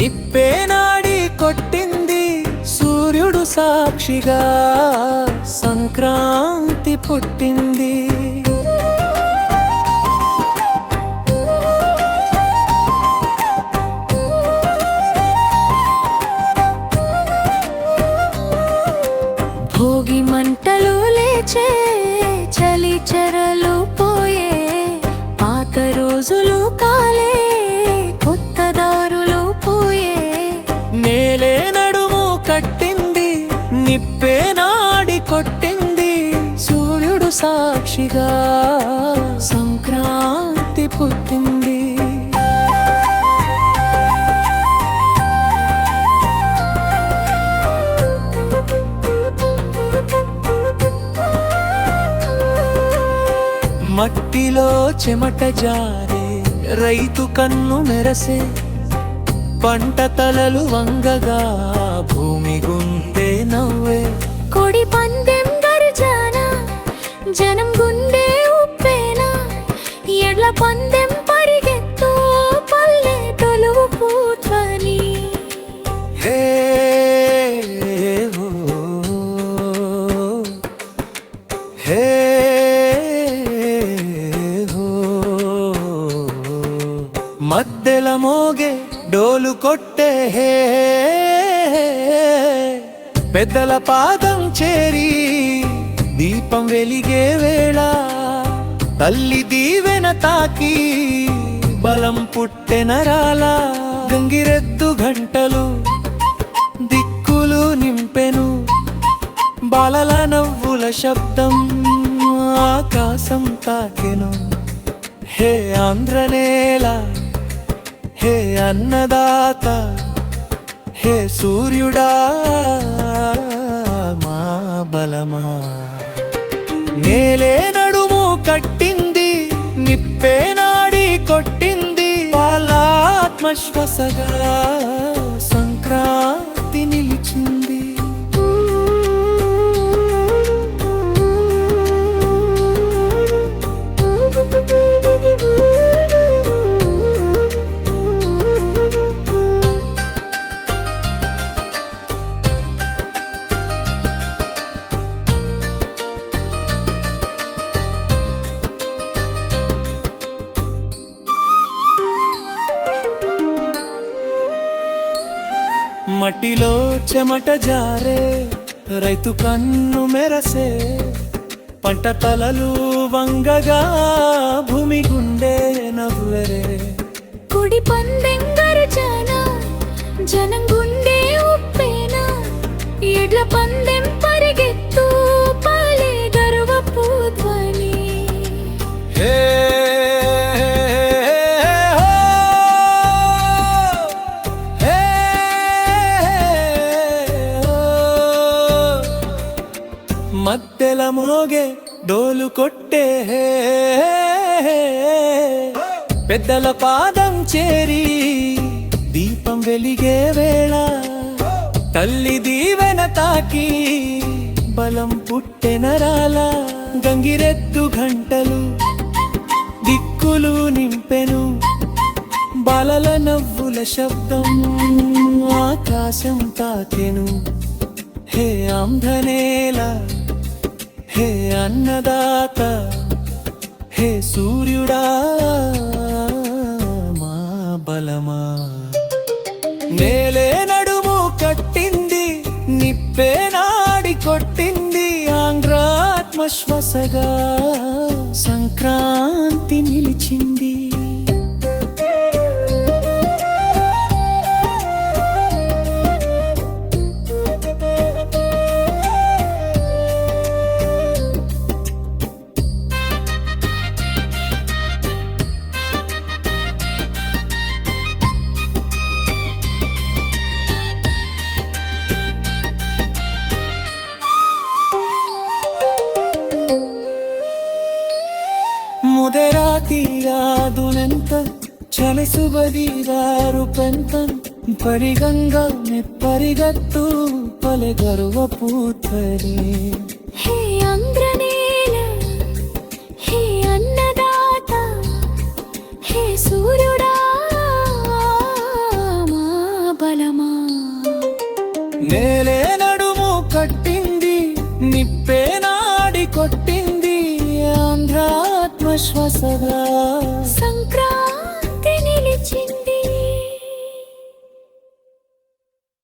నిప్పేనాడి కొట్టింది సూర్యుడు సాక్షిగా సంక్రాంతి పుట్టింది. భోగి మంటలు లేచే, చలి చెరలు పోయే, పాత రోజులు కాలే, కొత్త దారులు పోయే. నేలే నడుము కట్టింది, నిప్పే నాడి కొట్టింది, సూర్యుడు సాక్షిగా సంక్రాంతి పుట్టింది. మట్టిలో చెమట జారే, రైతు కన్ను మెరసే, పంట తలలు వంగగా భూమి గుండె నవ్వే. కొడి పందెం గర్జన, జనం గుండె ఉప్పేనా, ఎడ్ల పందెం పరిగెత్తు, పల్లె తొలువు పూత్వని. హే హో, హే హో, మద్దెల మోగే డోలు కొట్టే, హే పెద్దల పాదం చేరి దీపం వెలిగే వేళ, తల్లి దీవెన తాకి బలం పుట్టెనరాల. గంగిరెద్దు గంటలు దిక్కులు నింపెను, బాలల నవ్వుల శబ్దం ఆకాశం తాకెను. హే ఆంధ్రనేల, హే అన్నదాత, హే సూర్యుడా మా బలమా. నేలే నడుము కట్టింది, నిప్పే నాడి కొట్టింది, వాళ్ళ ఆత్మశ్వాసగా సంక్రాంతి నిలిచింది. మట్టిలో చెమట జారే, రైతు కన్ను మెరసే, పంట తలలు వంగగా భూమి గుండె నవ్వెరే. కుడి పందెం గర్జన, జనం గుండె ఉప్పేనా, ఎడ్ల పందెం పరిగెత్తు, పల్లె గర్వ పూత్వని. హే మద్దెల మోగే డోలు కొట్టే, పెద్దల పాదం చేరి దీపం వెలిగే వేళ, తల్లి దీవెన తాకి బలం పుట్టెనరాల. గంగిరెద్దు గంటలు దిక్కులు నింపెను, బాలల నవ్వుల శబ్దం ఆకాశం తాకెను. హే ఆంధ్రనేల, హే అన్నదాత, హే సూర్యుడా మా బలమా. నేలే నడుము కట్టింది, నిప్పే నాడి కొట్టింది, ఆంధ్రాత్మశ్వాసగా సంక్రాంతి నిలిచింది. ಮುದೆರಾತಿಯಾದುನೆಂತ ಚಲಿಸುಬದಿದಾರು ಪೆಂತನ್ ಪರಿಗಂಗ ನೆಪ್ಪರಿಗತ್ತು ಪಲೆಗರುವ ಪೂತರಿ. ಹೇ ಅಂದ್ರನೇಲ, ಹೇ ಅನ್ನದಾತ, ಹೇ ಸೂರ್ಯುಡಾ మా నేలే నడుము కట్టింది, నిప్పే నాడి కొట్టింది, ఆంధ్ర ఆత్మశ్వాసగా. సంక్రాంతి